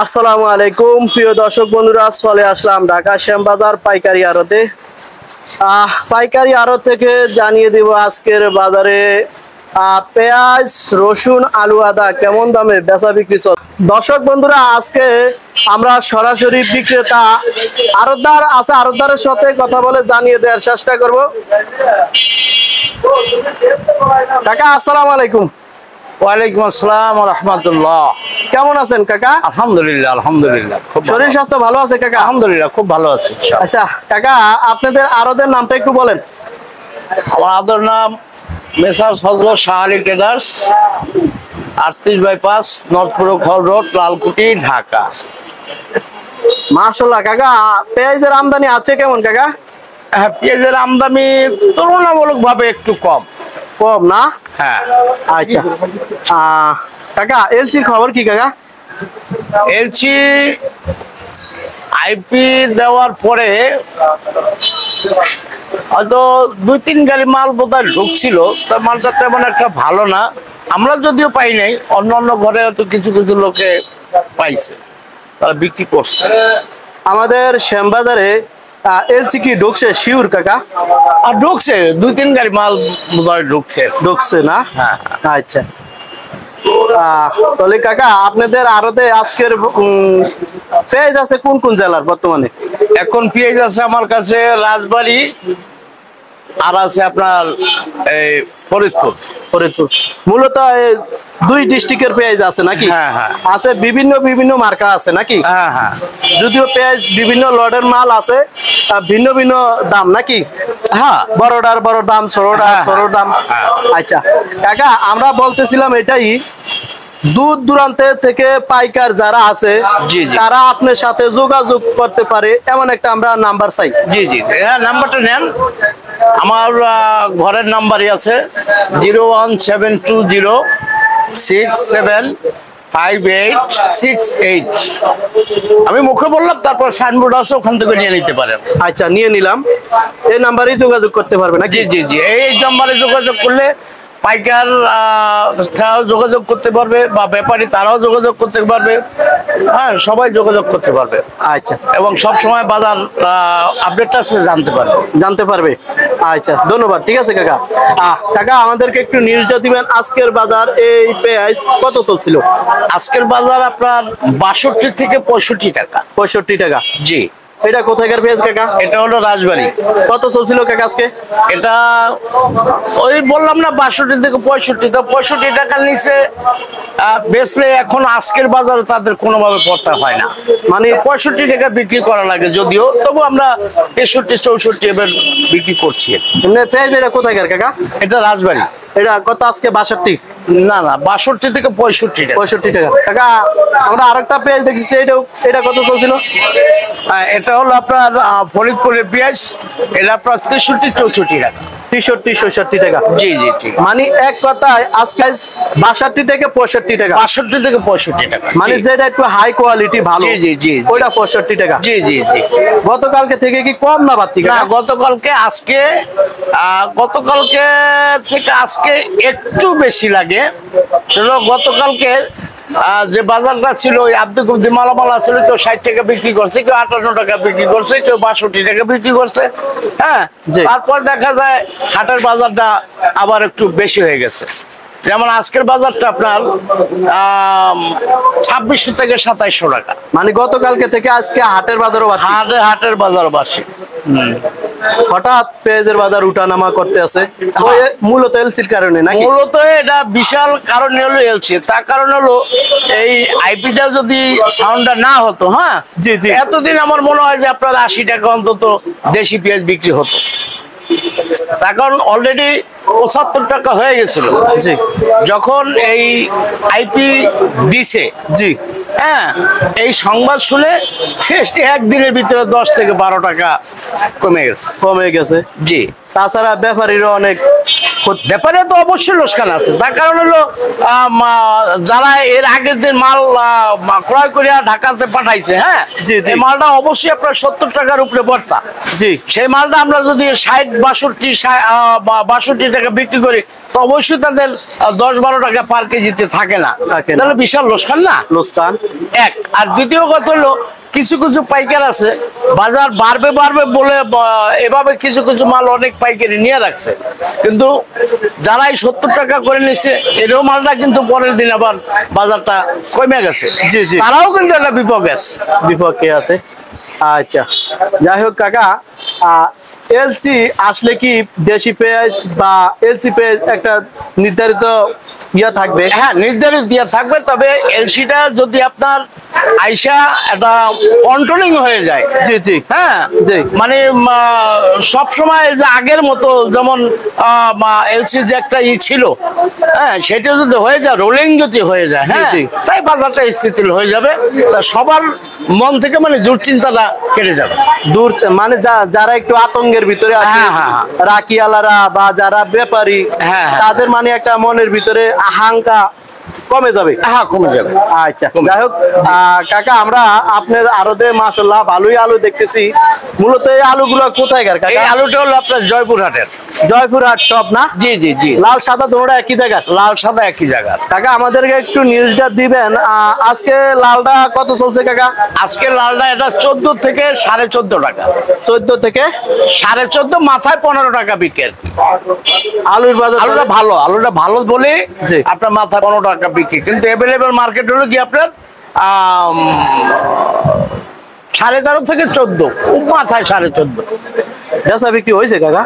আসসালামু আলাইকুম প্রিয় দর্শক বন্ধুরা, চলে আসলাম ঢাকা শ্যামবাজার পাইকারি আড়তে। পাইকারি আড়ত থেকে জানিয়ে দিব আজকের বাজারে পেঁয়াজ, রসুন, আলু, আদা কেমন দামে বেচা বিক্রি চল। দর্শক বন্ধুরা, আজকে আমরা সরাসরি বিক্রেতা আড়তদার আছে, আড়তদারের সাথে কথা বলে জানিয়ে দেওয়ার চেষ্টা করব। কাকা আসসালামু আলাইকুম। ওয়ালাইকুম আসসালাম ওয়া রাহমাতুল্লাহ। কেমন আছেন কাকা? আলহামদুলিল্লাহ আলহামদুলিল্লাহ, শরীর স্বাস্থ্য ভালো আছে কাকা? আলহামদুলিল্লাহ খুব ভালো আছি। আচ্ছা কাকা, আপনাদের আড়তের নামটা একটু বলেন। আমার আদর নাম মেসার্স হযরত শাহ আলী ট্রেডার্স, 38/5 নর্থ খল রোড, লালকুটি, ঢাকা। মাশাআল্লাহ কাকা, পেঁয়াজের আমদানি আছে কেমন কাকা? হ্যাঁ, পেঁয়াজের আমদানি তুলনামূলকভাবে একটু কম। কম না? হ্যাঁ। আচ্ছা কাকা, এলসির খবর কি কাকা? এলসি আইপি দেওয়ার পরে হয়তো 2-3 গাড়ি মাল বোধহয় ঢুকছিল, তার মালটা তেমন একটা ভালো না। আমরা যদিও পাই নাই, অন্য ঘরে হয়তো কিছু কিছু লোকে পাইছে, তারা বিক্রি করছে। আমাদের শ্যামবাজারে এলসি কি ঢুকছে শিওর কাকা? আর ঢুকছে 2-3 গাড়ি মাল বোধহয় ঢুকছে না? হ্যাঁ। আচ্ছা তাহলে কাকা, আপনাদের আড়তে আজকের পেঁয়াজ আছে কোন কোন জেলার বর্তমানে? এখন পেঁয়াজ আছে আমার কাছে রাজবাড়ী, আর আছে আপনার এই ফরিদপুর। মূলত দুই ডিস্ট্রিক্টের পেঁয়াজ আছে নাকি? হ্যাঁ হ্যাঁ আছে, বিভিন্ন মার্কা আছে নাকি? হ্যাঁ হ্যাঁ। যদিও পেঁয়াজ বিভিন্ন লটের মাল আছে, ভিন্ন ভিন্ন দাম নাকি? হ্যাঁ, বড়টার বড় দাম, ছোটটার ছোট দাম। আচ্ছা কাকা, আমরা বলতেছিলাম এটাই, দূর দূরান্তে থেকে পাইকার যারা আছে তারা আপনার সাথে যোগাযোগ করতে পারে এমন একটা আমরা নাম্বার চাই। জি জি, নাম্বারটা নেন, আমার ঘরের নাম্বারই আছে 01720675868। আমি মুখে বললাম, তারপর সাইনবোর্ড আছে, ওখান থেকে নিয়ে নিতে পারেন। আচ্ছা, নিয়ে নিলাম। এই নাম্বারেই যোগাযোগ করতে পারবে নাকি? জি জি জি, এই নাম্বারে যোগাযোগ করলে পাইকার যোগাযোগ করতে পারবে, বা ব্যাপারী তারাও যোগাযোগ করতে পারবে। হ্যাঁ, সবাই যোগাযোগ করতে পারবে। আচ্ছা, এবং সব সময় বাজার আপডেটটা জানতে পারবে। আচ্ছা, ধন্যবাদ। ঠিক আছে কাকা। কাকা, আমাদেরকে একটু নিউজটা দিবেন, আজকের বাজার এই পেঁয়াজ কত চলছিল? আজকের বাজার আপনার 62 থেকে 65 টাকা। 65 টাকা? জি। এটা কোথাকার পেঁয়াজ কাকা? এটা হলো রাজবাড়ী। কত চলছিল কাকা আজকে? এটা ওই বললাম না, 62 থেকে 65। তো 65 টাকার নিচে বেচলে এখন আজকের বাজারে তাদের কোনোভাবে পড়তে হয় না, মানে 65 টাকা বিক্রি করা লাগে যদিও, তবু আমরা 63-64 এবার বিক্রি করছি। পেঁয়াজ এটা কোথাকার কাকা? এটা রাজবাড়ী। এটা কত আজকে? 62? না না, 62 থেকে 65 টাকা। 65 টাকা। কাকা, আমরা আরেকটা পেঁয়াজ দেখছি, এটা কত চলছিল? এটা হলো আপনার ফরিদপুরের পেঁয়াজ, এটা আপনার 63-64 টাকা। 63-66 টাকা? জি জি ঠিক। মানে এক কথায় আজকে 62 থেকে 65 টাকা। 62 থেকে 65 টাকা, মানে যেটা একটু হাই কোয়ালিটি ভালো, জি জি জি, ওইটা 65 টাকা। জি জি জি। গতকালকে থেকে কি কম না বাড়তি? না, গতকালকে থেকে আজকে একটু বেশি লাগে। সেটা গতকালকে যে বাজারটা ছিল, ওই আব্দুকুদ্দি মালামাল ছিল, কেউ 60 টাকা বিক্রি করছে, কেউ 58 টাকা বিক্রি করছে, কেউ 62 টাকা বিক্রি করছে। হ্যাঁ, তারপর দেখা যায় হাটের বাজারটা আবার একটু বেশি হয়ে গেছে। যেমন আজকের বাজারটা আপনার 2600 থেকে 2700 টাকা। মানে গতকালকে থেকে আজকে হাটের বাজারও হাটের বাজারও বাড়ছে। হঠাৎ পেঁয়াজের বাজার উঠানামা করতে আছে, মূলত এলসির কারণে নাকি? মূলত এটা বিশাল কারণ হলো এলসি। তার কারণ হলো এই আইপিটা যদি সাউন্ডটা না হতো, হ্যাঁ জি জি, এতদিন আমার মনে হয় যে আপনার 80 টাকা অন্তত দেশি পেঁয়াজ বিক্রি হতো। তার কারণ অলরেডি 75 টাকা হয়ে গেছিল জি, যখন এই আইপি দিছে। জি, হ্যাঁ, এই সংবাদ শুনে একদিনের ভিতরে 10 থেকে 12 টাকা কমে গেছে। জি। তাছাড়া ব্যাপারীরও অনেক ব্যাপারে তো অবশ্যই লোকসান আছে। তার কারণ হলো যারা এর আগের দিন মাল ক্রয় করে ঢাকাতে পাঠাইছে, হ্যাঁ, জি, জি। এই মালটা অবশ্যই আপনার 70 টাকার উপরে বস্তা। জি। সেই মালটা আমরা যদি 60-62 টাকা বিক্রি করি, তো অবশ্যই তাদের 10-12 টাকা পার কেজিতে থাকে না, তাহলে বিশাল লোকসান না? লোকসান এক। আর দ্বিতীয় কথা হলো কিছু কিছু পাইকার আছে বাজার বাড়বে বলে এভাবে কিছু কিছু মাল অনেক পাইকারি নিয়ে রাখছে, কিন্তু যারা এই 70 টাকা করে নিছে এরও মালটা কিন্তু পরের দিন আবার বাজারটা কমে গেছে। জি, জি। তারাও কিন্তু একটা বিপক্ষে আছে। আচ্ছা, যাই হোক কাকা, এলসি আসলে কি দেশি পেঁয়াজ বা এলসি পেঁয়াজ একটা নির্ধারিত ইয়া থাকবে? হ্যাঁ, নির্ধারিত দিয়া থাকবে, তবে এলসিটা যদি আপনার আইসা একটা কন্ট্রোলিং হয়ে যায়, জি, জি, হ্যাঁ, জি, মানে সব সময় যে আগের মতো যেমন এলসি যে একটা ছিল, হ্যাঁ, সেটা যদি হয়ে যায়, রোলিং যদি হয়ে যায়, হ্যাঁ, জি। তাই বাজারটা স্থিতিশীল হয়ে যাবে। তা সবার মন থেকে মানে দুশ্চিন্তাটা কেটে যাবে। মানে যারা একটু আতঙ্কের ভিতরে আছে, হ্যাঁ, হ্যাঁ, হ্যাঁ। রাকিয়ালারা বা যারা ব্যাপারী, হ্যাঁ, হ্যাঁ। তাদের মানে একটা মনের ভিতরে আহাঙ্কা কমে যাবে। হ্যাঁ, কমে যাবে। আচ্ছা, যাই হোক কাকা, আমরা আপনার আড়তে মাশাআল্লাহ ভালোই আলু দেখতেছি। মূলত এই আলুগুলো কোথায় কাকা? এই আলুটা হলো আপনার জয়পুরহাটের। জয়পুরহাট সব না? জি, জি, জি। লাল সাদা দুটোটা একই জায়গা? লাল সাদা একই জায়গা। কাকা আমাদেরকে একটু নিউজটা দিবেন, আজকে লালটা কত চলছে কাকা? আজকে লালটা এটা 14 থেকে 14.5 টাকা। 14 থেকে 14.5, মাথায় 15 টাকা বিক্রি। আলুর বাজার? আলুটা ভালো বলে জি। আপনার মাথায় 15 টাকা বিক্রি, কিন্তু অ্যাভেলেবল মার্কেট হলো কি আপনার 13.5 থেকে 14, মাথায় 14.5। বেচা বিক্রি হয়েছে কাকা?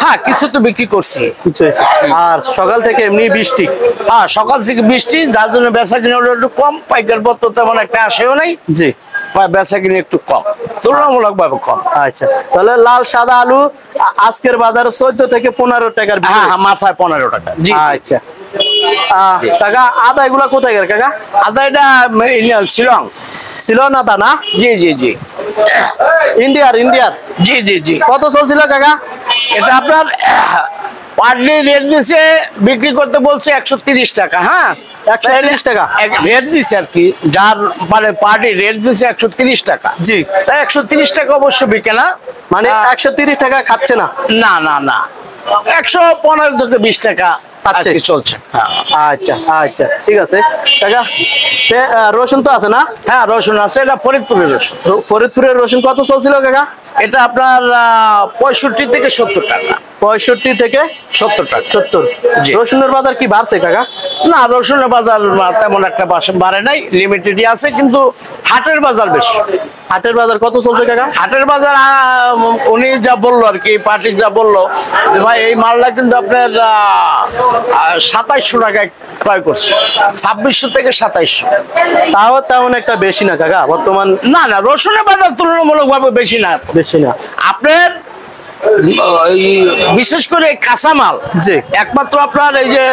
হ্যাঁ, কিছু তো বিক্রি করছি। কিছু হয়েছে। আর সকাল থেকে এমনি বৃষ্টি? হ্যাঁ, সকাল থেকে বৃষ্টি, যার জন্য বেচা কিনে একটু কম, পাইকার পত্র তেমন একটা আসেও নাই, জি, বেচা কিনে একটু কম, তুলনামূলক ভাবে কম। আচ্ছা, তাহলে লাল সাদা আলু আজকের বাজারে 14 থেকে 15 টাকার হ্যাঁ, ভিতরে? হ্যাঁ, মাথায় 15 টাকা। জি। আচ্ছা, কাকা আদা এগুলা কোথায় কাকা? আদা এটা শিলং। ছিল না তা না? জি, জি, জি। ইন্ডিয়ার? জি, জি, জি। কত চলছিল কাকা? এটা আপনার পার্লি রেট দিছে, বিক্রি করতে বলছে 130 টাকা। হ্যাঁ, 130 টাকা রেট দিছে আর কি, যার মানে পার্টি রেট দিছে 130 টাকা। জি। তাই 130 টাকা অবশ্য বিকে না, মানে 130 টাকা খাচ্ছে না? না, না, না, 115 থেকে 20 টাকা খাচ্ছে, চলছে। আচ্ছা, আচ্ছা, ঠিক আছে কাকা। রসুন তো আছে না? হ্যাঁ, রসুন আছে, এটা ফরিদপুরের রসুন। ফরিদপুরের রসুন কত চলছিল কাকা? এটা আপনার 65 থেকে 70 টাকা। 65 থেকে 70 টাকা। 70। জি। রসুনের বাজার কি বাড়ছে কাকা? না, রসুনের বাজার তেমন একটা বাড়ে নাই, লিমিটেডই আছে, কিন্তু হাটের বাজার বেশি। হাটের বাজার কত চলছে কাকা? হাটের বাজার উনি যা বললো আর কি, পার্টি যা বললো যে ভাই এই মালটা কিন্তু আপনার 2700 টাকায় ক্রয় করছে, 2600 থেকে 2700। তাও তেমন একটা বেশি না কাকা বর্তমান? না, না, রসুনের বাজার তুলনামূলক ভাবে বেশি না। বেশি না আপনার বিশেষ করে কাঁচামাল, জি, একমাত্র আপনার এই যে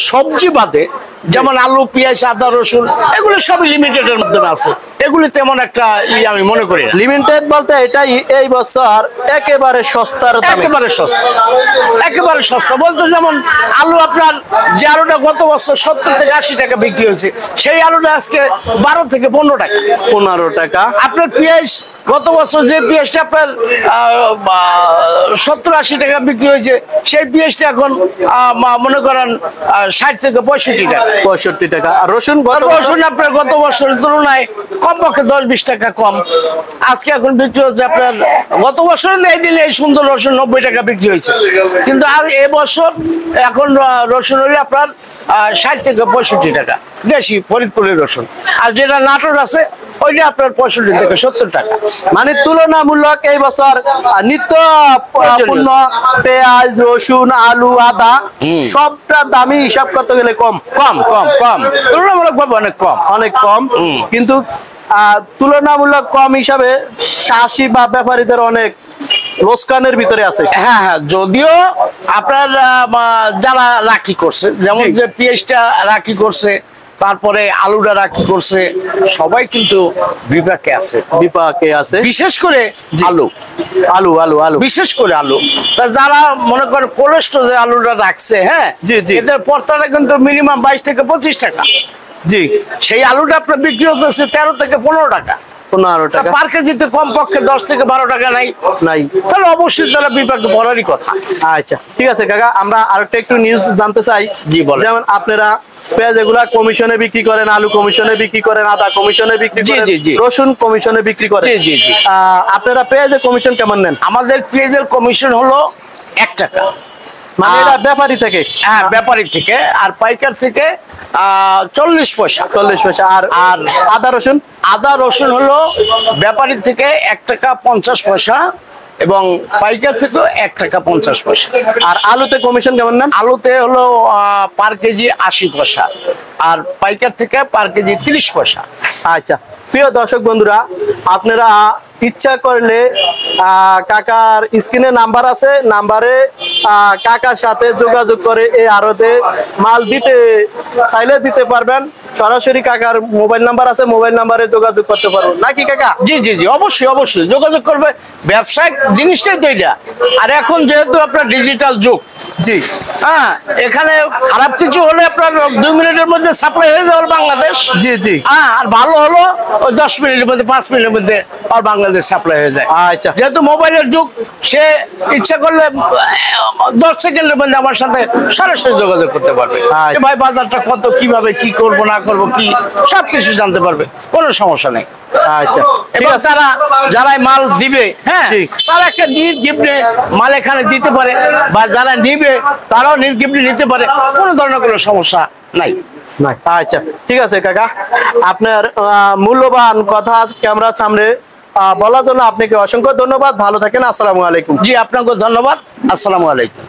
সবজি বাদে, যেমন আলু, পেঁয়াজ, আদা, রসুন, এগুলো সবই লিমিটেডের মধ্যে আছে, এগুলি তেমন একটা আমি মনে করি না। লিমিটেড বলতে এটাই এই বছর একেবারে সস্তার দামে? একেবারে সস্তা, একেবারে সস্তা বলতে যেমন আলু, আপনার যে আলুটা গত বছর 70 থেকে 80 টাকা বিক্রি হয়েছে, সেই আলুটা আজকে 12 থেকে 15 টাকা। 15 টাকা। আপনার পেঁয়াজ গত বছর যে পেঁয়াজটা আপনার 70-80 টাকা বিক্রি হয়েছে, সেই পেঁয়াজটা এখন মনে করেন 60 থেকে 65 টাকা। 65 টাকা। আর রসুন? রসুন আপনার গত বছরের তুলনায় কমপক্ষে 10-20 টাকা কম। আজকে এখন বিক্রি হচ্ছে আপনার, গত বছর এই দিনে এই সুন্দর রসুন 90 টাকা বিক্রি হয়েছে, কিন্তু এবছর এখন রসুন হলে আপনার 60 থেকে 65 টাকা দেশি ফরিদপুরের রসুন। আর যেটা নাটোর আছে ওইটা আপনার 65 থেকে 70 টাকা। মানে তুলনামূলক এই বছর নিত্য পণ্য, পেঁয়াজ, রসুন, আলু, আদা সবটা দামি হিসাব করতে গেলে কম কম কম কম তুলনামূলক ভাবে অনেক কম, অনেক কম। কিন্তু তুলনামূলক কম হিসাবে চাষি বা ব্যাপারীদের অনেক লোকসানের ভিতরে আছে। হ্যাঁ, হ্যাঁ, যদিও আপনার যারা রাখি করছে, যেমন যে পেঁয়াজটা রাখি করছে, তারপরে আলুডারা কি করছে, সবাই কিন্তু বিপাকে আছে, বিপাকে আছে, বিশেষ করে আলু আলু আলু আলু বিশেষ করে আলু। তা যারা মনে করে কোলেস্ট্রল যে আলুটা রাখছে, হ্যাঁ, জি, জি। এদের পড়তাটা কিন্তু মিনিমাম 22 থেকে 25 টাকা। জি, সেই আলুটা আপনার বিক্রি হতেছে 13 থেকে 15 টাকা। 15 টাকা পার কেজিতে কমপক্ষে 10 থেকে 12 টাকা নাই, নাই। তাহলে অবশ্যই তারা বিপাকে পড়ারই কথা। আচ্ছা ঠিক আছে কাকা, আমরা আরেকটা একটু নিউজ জানতে চাই। জি, বলেন। যেমন আপনারা পেঁয়াজ এগুলা কমিশনে বিক্রি করেন, আলু কমিশনে বিক্রি করেন, আদা কমিশনে বিক্রি জি, করেন, জি, জি। রসুন কমিশনে বিক্রি করেন। জি, জি, জি। আপনারা পেঁয়াজের কমিশন কেমন নেন? আমাদের পেঁয়াজের কমিশন হলো 1 টাকা, মানে এটা ব্যাপারী থেকে? হ্যাঁ, ব্যাপারী থেকে। আর পাইকার থেকে 40 পয়সা। 40 পয়সা। আর আর আদা রসুন? আদা রসুন হলো ব্যাপারী থেকে 1 টাকা 50 পয়সা এবং পাইকার থেকে 1 টাকা 50 পয়সা। আর আলুতে কমিশন কেমন নেন? আলুতে হলো পার কেজি 80 পয়সা আর পাইকার থেকে পার কেজি 30 পয়সা। আচ্ছা প্রিয় দর্শক বন্ধুরা, আপনারা ইচ্ছা করলে কাকার স্ক্রিনে নাম্বার আছে, নাম্বারে কাকার সাথে যোগাযোগ করে এই আড়তে মাল দিতে চাইলে দিতে পারবেন। সরাসরি কাকার মোবাইল নাম্বার আছে, মোবাইল নাম্বারে যোগাযোগ করতে পারবেন নাকি কাকা? জি, জি, জি, অবশ্যই অবশ্যই যোগাযোগ করবে। ব্যবসায়িক জিনিসটাই তো এটা। আর এখন যেহেতু আপনার ডিজিটাল যুগ, জি, হ্যাঁ, এখানে খারাপ কিছু হলে আপনার 2 মিনিটের মধ্যে সাপ্লাই হয়ে যাবে বাংলাদেশ। জি, জি। হ্যাঁ, আর ভালো হলো ওই 10 মিনিটের মধ্যে, 5 মিনিটের মধ্যে আর বাংলাদেশ সাপ্লাই হয়ে যায়। আচ্ছা। যেহেতু মোবাইলের যুগ, সে ইচ্ছা করলে 10 সেকেন্ডের মধ্যে আমার সাথে সরাসরি যোগাযোগ করতে পারবে। আচ্ছা। যে ভাই বাজারটা কত, কিভাবে কি করব না করব, কি সবকিছু জানতে পারবে, কোনো সমস্যা নেই। আচ্ছা ঠিক এবং আছে। যারাই মাল দিবে, হ্যাঁ, ঠিক। তারা একটা নির্গিফটে মাল এখানে দিতে পারে, বা যারা নিবে তারাও নির্গিফটে নিতে পারে, কোনো ধরনের কোনো সমস্যা নাই। আচ্ছা ঠিক আছে কাকা, আপনার মূল্যবান কথা ক্যামেরার সামনে বলার জন্য আপনাকে অসংখ্য ধন্যবাদ। ভালো থাকেন, আসসালামু আলাইকুম। জি, আপনাকে ধন্যবাদ। আসসালামু আলাইকুম।